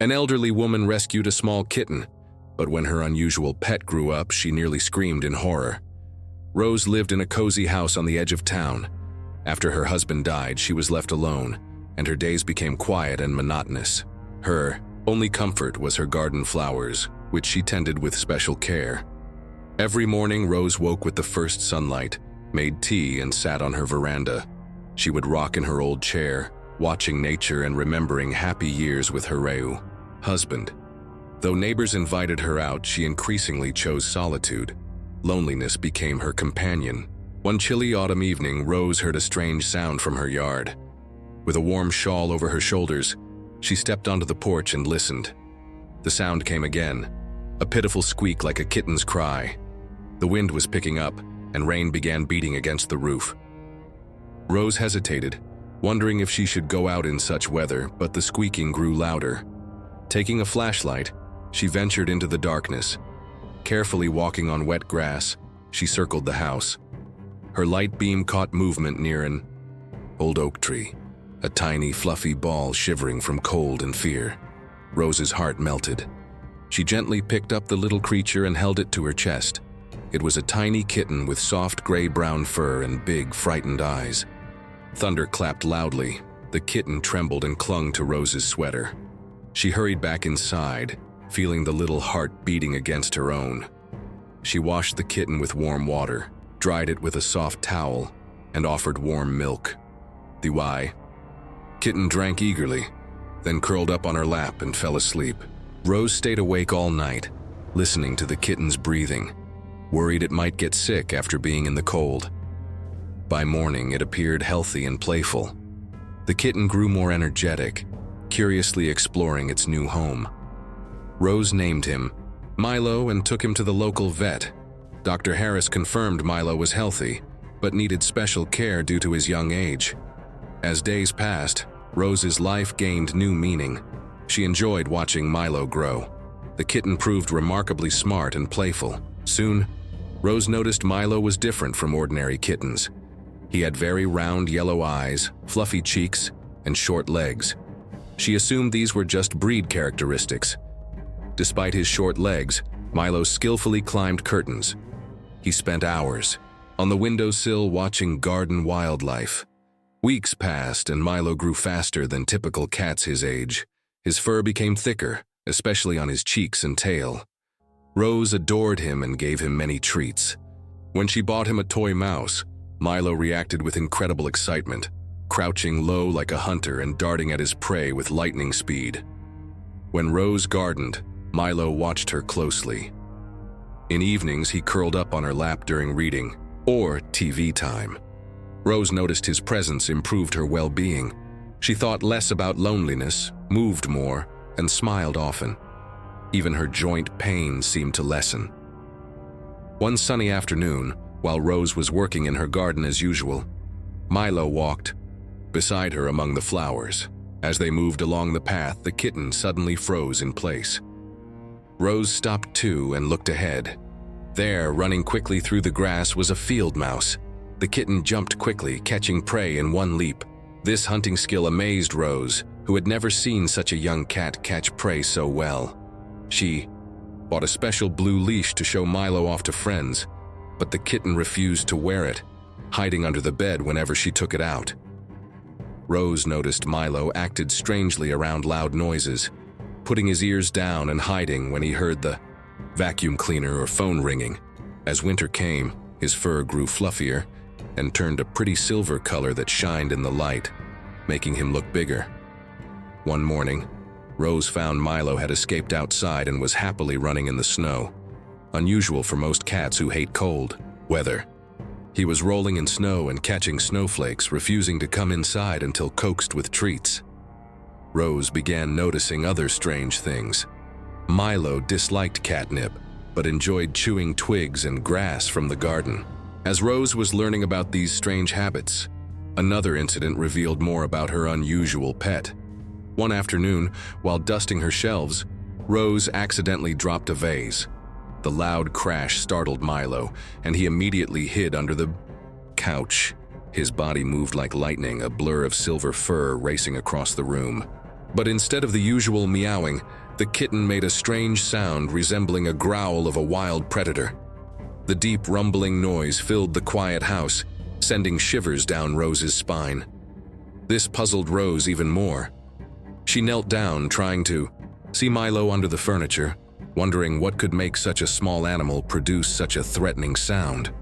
An elderly woman rescued a small kitten, but when her unusual pet grew up, she nearly screamed in horror. Rose lived in a cozy house on the edge of town. After her husband died, she was left alone, and her days became quiet and monotonous. Her only comfort was her garden flowers, which she tended with special care. Every morning, Rose woke with the first sunlight, made tea, and sat on her veranda. She would rock in her old chair, watching nature and remembering happy years with her Reu husband. Though neighbors invited her out, she increasingly chose solitude. Loneliness became her companion. One chilly autumn evening, Rose heard a strange sound from her yard. With a warm shawl over her shoulders, she stepped onto the porch and listened. The sound came again, a pitiful squeak like a kitten's cry. The wind was picking up, and rain began beating against the roof. Rose hesitated, wondering if she should go out in such weather, but the squeaking grew louder. Taking a flashlight, she ventured into the darkness. Carefully walking on wet grass, she circled the house. Her light beam caught movement near an old oak tree, a tiny, fluffy ball shivering from cold and fear. Rose's heart melted. She gently picked up the little creature and held it to her chest. It was a tiny kitten with soft gray-brown fur and big, frightened eyes. Thunder clapped loudly. The kitten trembled and clung to Rose's sweater. She hurried back inside, feeling the little heart beating against her own. She washed the kitten with warm water, dried it with a soft towel, and offered warm milk. The kitten drank eagerly, then curled up on her lap and fell asleep. Rose stayed awake all night, listening to the kitten's breathing, worried it might get sick after being in the cold. By morning, it appeared healthy and playful. The kitten grew more energetic, curiously exploring its new home. Rose named him Milo and took him to the local vet. Dr. Harris confirmed Milo was healthy, but needed special care due to his young age. As days passed, Rose's life gained new meaning. She enjoyed watching Milo grow. The kitten proved remarkably smart and playful. Soon, Rose noticed Milo was different from ordinary kittens. He had very round yellow eyes, fluffy cheeks, and short legs. She assumed these were just breed characteristics. Despite his short legs, Milo skillfully climbed curtains. He spent hours on the windowsill watching garden wildlife. Weeks passed and Milo grew faster than typical cats his age. His fur became thicker, especially on his cheeks and tail. Rose adored him and gave him many treats. When she bought him a toy mouse, Milo reacted with incredible excitement, crouching low like a hunter and darting at his prey with lightning speed. When Rose gardened, Milo watched her closely. In evenings, he curled up on her lap during reading or TV time. Rose noticed his presence improved her well-being. She thought less about loneliness, moved more, and smiled often. Even her joint pain seemed to lessen. One sunny afternoon, while Rose was working in her garden as usual, Milo walked beside her among the flowers. As they moved along the path, the kitten suddenly froze in place. Rose stopped too and looked ahead. There, running quickly through the grass, was a field mouse. The kitten jumped quickly, catching prey in one leap. This hunting skill amazed Rose, who had never seen such a young cat catch prey so well. She bought a special blue leash to show Milo off to friends, but the kitten refused to wear it, hiding under the bed whenever she took it out. Rose noticed Milo acted strangely around loud noises, putting his ears down and hiding when he heard the vacuum cleaner or phone ringing. As winter came, his fur grew fluffier and turned a pretty silver color that shined in the light, making him look bigger. One morning, Rose found Milo had escaped outside and was happily running in the snow, unusual for most cats who hate cold weather. He was rolling in snow and catching snowflakes, refusing to come inside until coaxed with treats. Rose began noticing other strange things. Milo disliked catnip, but enjoyed chewing twigs and grass from the garden. As Rose was learning about these strange habits, another incident revealed more about her unusual pet. One afternoon, while dusting her shelves, Rose accidentally dropped a vase. The loud crash startled Milo, and he immediately hid under the couch. His body moved like lightning, a blur of silver fur racing across the room. But instead of the usual meowing, the kitten made a strange sound resembling a growl of a wild predator. The deep rumbling noise filled the quiet house, sending shivers down Rose's spine. This puzzled Rose even more. She knelt down, trying to see Milo under the furniture, wondering what could make such a small animal produce such a threatening sound.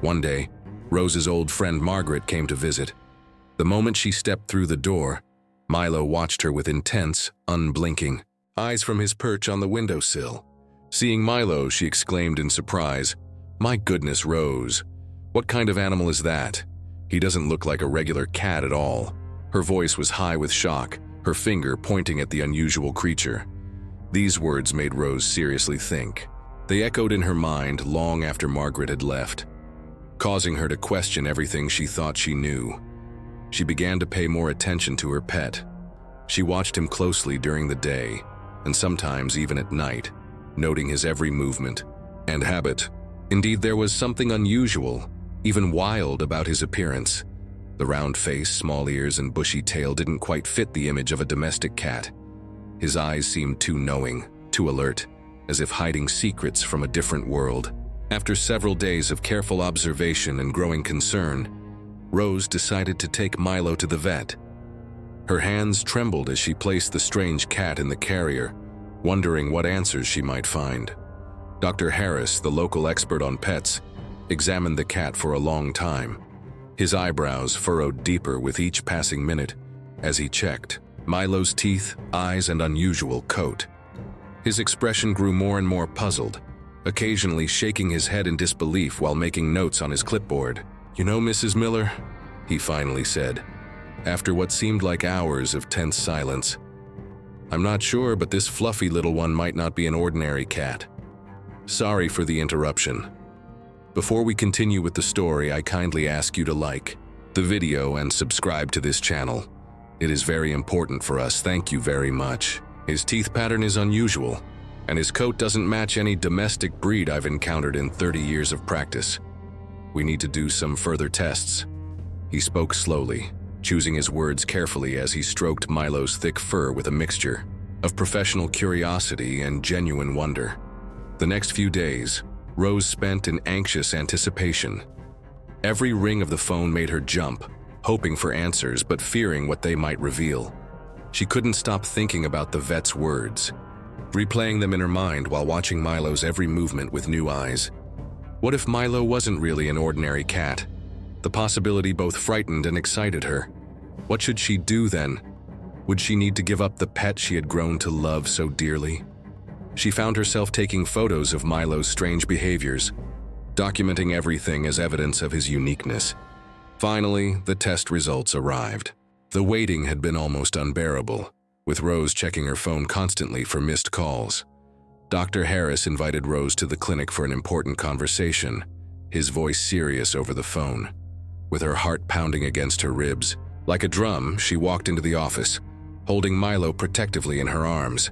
One day, Rose's old friend Margaret came to visit. The moment she stepped through the door, Milo watched her with intense, unblinking eyes from his perch on the windowsill. Seeing Milo, she exclaimed in surprise, "My goodness, Rose, what kind of animal is that? He doesn't look like a regular cat at all." Her voice was high with shock, her finger pointing at the unusual creature. These words made Rose seriously think. They echoed in her mind long after Margaret had left, causing her to question everything she thought she knew. She began to pay more attention to her pet. She watched him closely during the day, and sometimes even at night, noting his every movement and habit. Indeed, there was something unusual, even wild about his appearance. The round face, small ears, and bushy tail didn't quite fit the image of a domestic cat. His eyes seemed too knowing, too alert, as if hiding secrets from a different world. After several days of careful observation and growing concern, Rose decided to take Milo to the vet. Her hands trembled as she placed the strange cat in the carrier, wondering what answers she might find. Dr. Harris, the local expert on pets, examined the cat for a long time. His eyebrows furrowed deeper with each passing minute as he checked Milo's teeth, eyes, and unusual coat. His expression grew more and more puzzled, occasionally shaking his head in disbelief while making notes on his clipboard. "You know, Mrs. Miller," he finally said, after what seemed like hours of tense silence, "I'm not sure, but this fluffy little one might not be an ordinary cat. Sorry for the interruption. Before we continue with the story, I kindly ask you to like the video and subscribe to this channel. It is very important for us, thank you very much. His teeth pattern is unusual, and his coat doesn't match any domestic breed I've encountered in 30 years of practice. We need to do some further tests." He spoke slowly, choosing his words carefully as he stroked Milo's thick fur with a mixture of professional curiosity and genuine wonder. The next few days, Rose spent in anxious anticipation. Every ring of the phone made her jump, hoping for answers but fearing what they might reveal. She couldn't stop thinking about the vet's words, replaying them in her mind while watching Milo's every movement with new eyes. What if Milo wasn't really an ordinary cat? The possibility both frightened and excited her. What should she do then? Would she need to give up the pet she had grown to love so dearly? She found herself taking photos of Milo's strange behaviors, documenting everything as evidence of his uniqueness. Finally, the test results arrived. The waiting had been almost unbearable, with Rose checking her phone constantly for missed calls. Dr. Harris invited Rose to the clinic for an important conversation, his voice serious over the phone. With her heart pounding against her ribs, like a drum, she walked into the office, holding Milo protectively in her arms.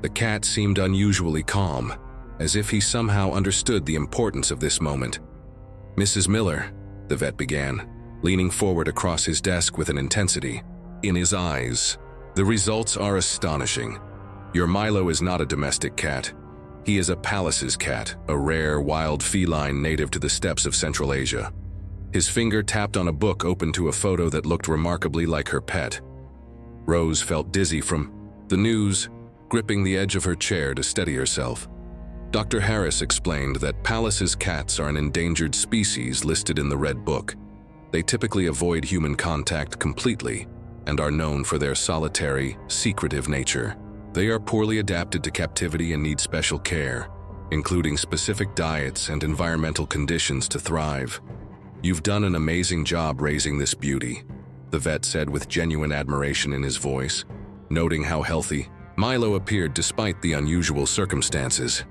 The cat seemed unusually calm, as if he somehow understood the importance of this moment. "Mrs. Miller," the vet began, leaning forward across his desk with an intensity in his eyes. "The results are astonishing. Your Milo is not a domestic cat. He is a Pallas's cat, a rare, wild feline native to the steppes of Central Asia." His finger tapped on a book open to a photo that looked remarkably like her pet. Rose felt dizzy from the news, gripping the edge of her chair to steady herself. Dr. Harris explained that Pallas's cats are an endangered species listed in the Red Book. They typically avoid human contact completely and are known for their solitary, secretive nature. They are poorly adapted to captivity and need special care, including specific diets and environmental conditions to thrive. "You've done an amazing job raising this beauty," the vet said with genuine admiration in his voice, noting how healthy Milo appeared despite the unusual circumstances.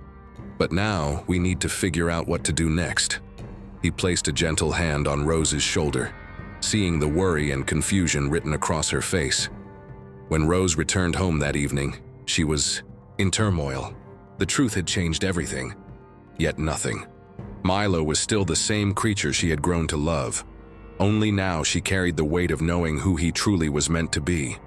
"But now we need to figure out what to do next." He placed a gentle hand on Rose's shoulder, seeing the worry and confusion written across her face. When Rose returned home that evening, she was in turmoil. The truth had changed everything, yet nothing. Milo was still the same creature she had grown to love. Only now she carried the weight of knowing who he truly was meant to be.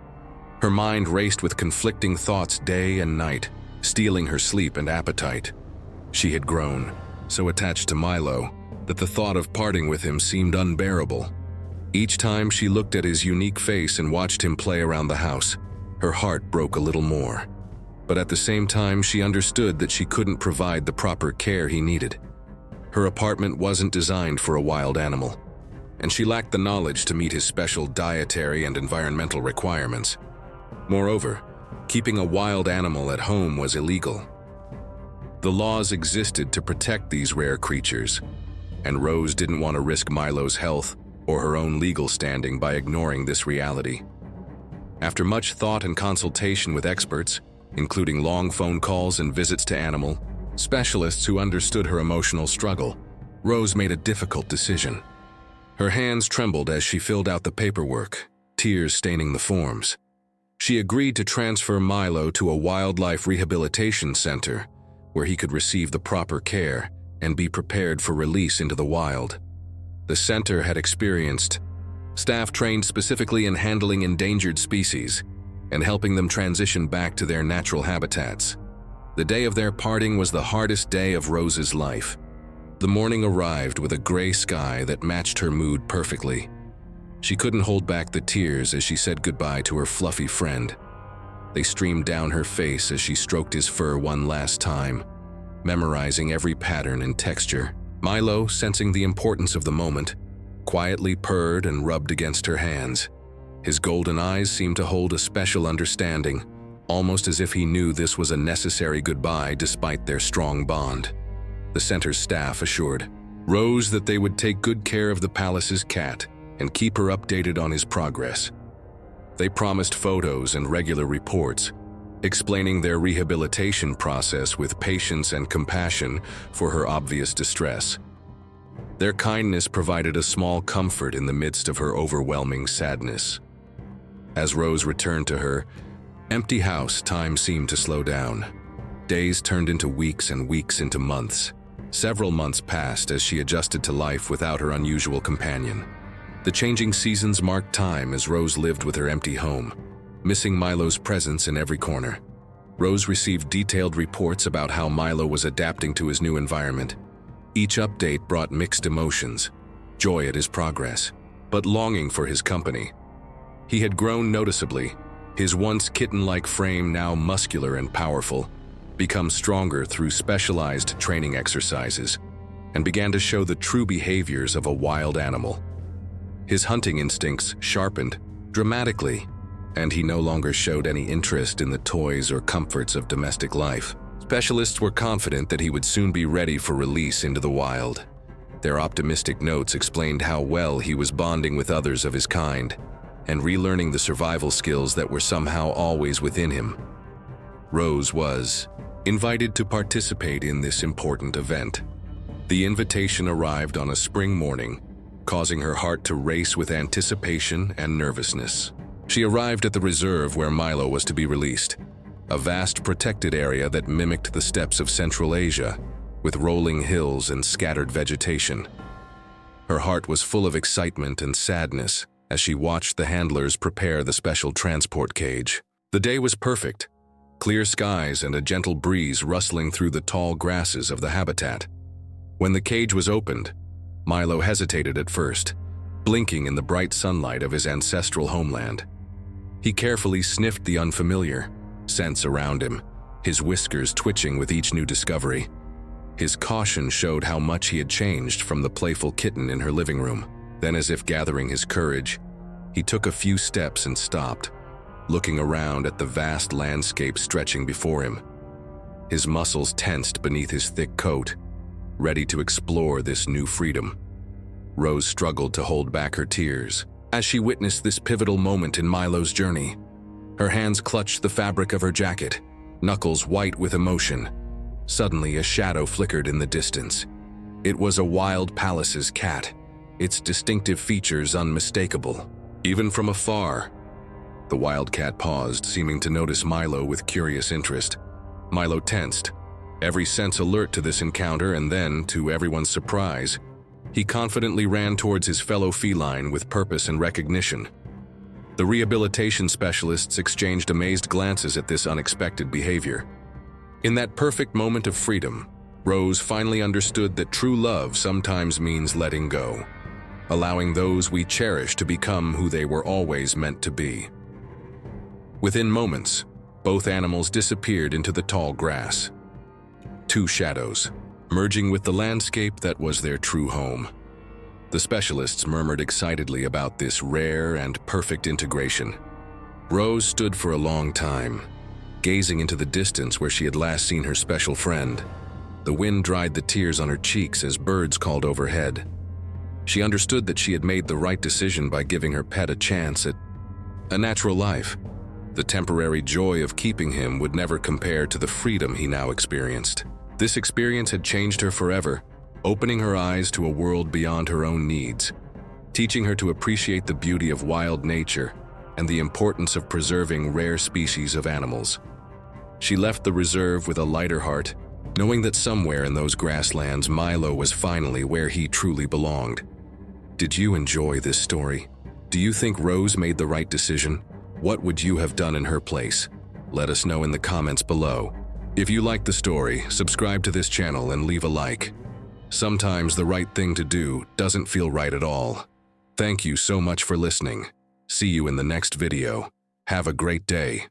Her mind raced with conflicting thoughts day and night, stealing her sleep and appetite. She had grown so attached to Milo that the thought of parting with him seemed unbearable. Each time she looked at his unique face and watched him play around the house, her heart broke a little more. But at the same time, she understood that she couldn't provide the proper care he needed. Her apartment wasn't designed for a wild animal, and she lacked the knowledge to meet his special dietary and environmental requirements. Moreover, keeping a wild animal at home was illegal. The laws existed to protect these rare creatures, and Rose didn't want to risk Milo's health or her own legal standing by ignoring this reality. After much thought and consultation with experts, including long phone calls and visits to animal specialists who understood her emotional struggle, Rose made a difficult decision. Her hands trembled as she filled out the paperwork, tears staining the forms. She agreed to transfer Milo to a wildlife rehabilitation center where he could receive the proper care and be prepared for release into the wild. The center had experienced staff trained specifically in handling endangered species and helping them transition back to their natural habitats. The day of their parting was the hardest day of Rose's life. The morning arrived with a gray sky that matched her mood perfectly. She couldn't hold back the tears as she said goodbye to her fluffy friend. They streamed down her face as she stroked his fur one last time, memorizing every pattern and texture. Milo, sensing the importance of the moment, quietly purred and rubbed against her hands. His golden eyes seemed to hold a special understanding, almost as if he knew this was a necessary goodbye despite their strong bond. The center's staff assured Rose that they would take good care of the palace's cat and keep her updated on his progress. They promised photos and regular reports, explaining their rehabilitation process with patience and compassion for her obvious distress. Their kindness provided a small comfort in the midst of her overwhelming sadness. As Rose returned to her empty house, time seemed to slow down. Days turned into weeks and weeks into months. Several months passed as she adjusted to life without her unusual companion. The changing seasons marked time as Rose lived with her empty home, missing Milo's presence in every corner. Rose received detailed reports about how Milo was adapting to his new environment. Each update brought mixed emotions, joy at his progress, but longing for his company. He had grown noticeably, his once kitten-like frame now muscular and powerful, become stronger through specialized training exercises, and began to show the true behaviors of a wild animal. His hunting instincts sharpened dramatically, and he no longer showed any interest in the toys or comforts of domestic life. Specialists were confident that he would soon be ready for release into the wild. Their optimistic notes explained how well he was bonding with others of his kind and relearning the survival skills that were somehow always within him. Rose was invited to participate in this important event. The invitation arrived on a spring morning, causing her heart to race with anticipation and nervousness. She arrived at the reserve where Milo was to be released, a vast protected area that mimicked the steppes of Central Asia, with rolling hills and scattered vegetation. Her heart was full of excitement and sadness as she watched the handlers prepare the special transport cage. The day was perfect, clear skies and a gentle breeze rustling through the tall grasses of the habitat. When the cage was opened, Milo hesitated at first, blinking in the bright sunlight of his ancestral homeland. He carefully sniffed the unfamiliar scents around him, his whiskers twitching with each new discovery. His caution showed how much he had changed from the playful kitten in her living room. Then, as if gathering his courage, he took a few steps and stopped, looking around at the vast landscape stretching before him. His muscles tensed beneath his thick coat, ready to explore this new freedom. Rose struggled to hold back her tears as she witnessed this pivotal moment in Milo's journey. Her hands clutched the fabric of her jacket, knuckles white with emotion. Suddenly, a shadow flickered in the distance. It was a wild palace's cat, its distinctive features unmistakable. Even from afar, the wild cat paused, seeming to notice Milo with curious interest. Milo tensed, every sense alert to this encounter, and then, to everyone's surprise, he confidently ran towards his fellow feline with purpose and recognition. The rehabilitation specialists exchanged amazed glances at this unexpected behavior. In that perfect moment of freedom, Rose finally understood that true love sometimes means letting go, allowing those we cherish to become who they were always meant to be. Within moments, both animals disappeared into the tall grass. Two shadows, merging with the landscape that was their true home. The specialists murmured excitedly about this rare and perfect integration. Rose stood for a long time, gazing into the distance where she had last seen her special friend. The wind dried the tears on her cheeks as birds called overhead. She understood that she had made the right decision by giving her pet a chance at a natural life. The temporary joy of keeping him would never compare to the freedom he now experienced. This experience had changed her forever, opening her eyes to a world beyond her own needs, teaching her to appreciate the beauty of wild nature and the importance of preserving rare species of animals. She left the reserve with a lighter heart, knowing that somewhere in those grasslands Milo was finally where he truly belonged. Did you enjoy this story? Do you think Rose made the right decision? What would you have done in her place? Let us know in the comments below. If you liked the story, subscribe to this channel and leave a like. Sometimes the right thing to do doesn't feel right at all. Thank you so much for listening. See you in the next video. Have a great day.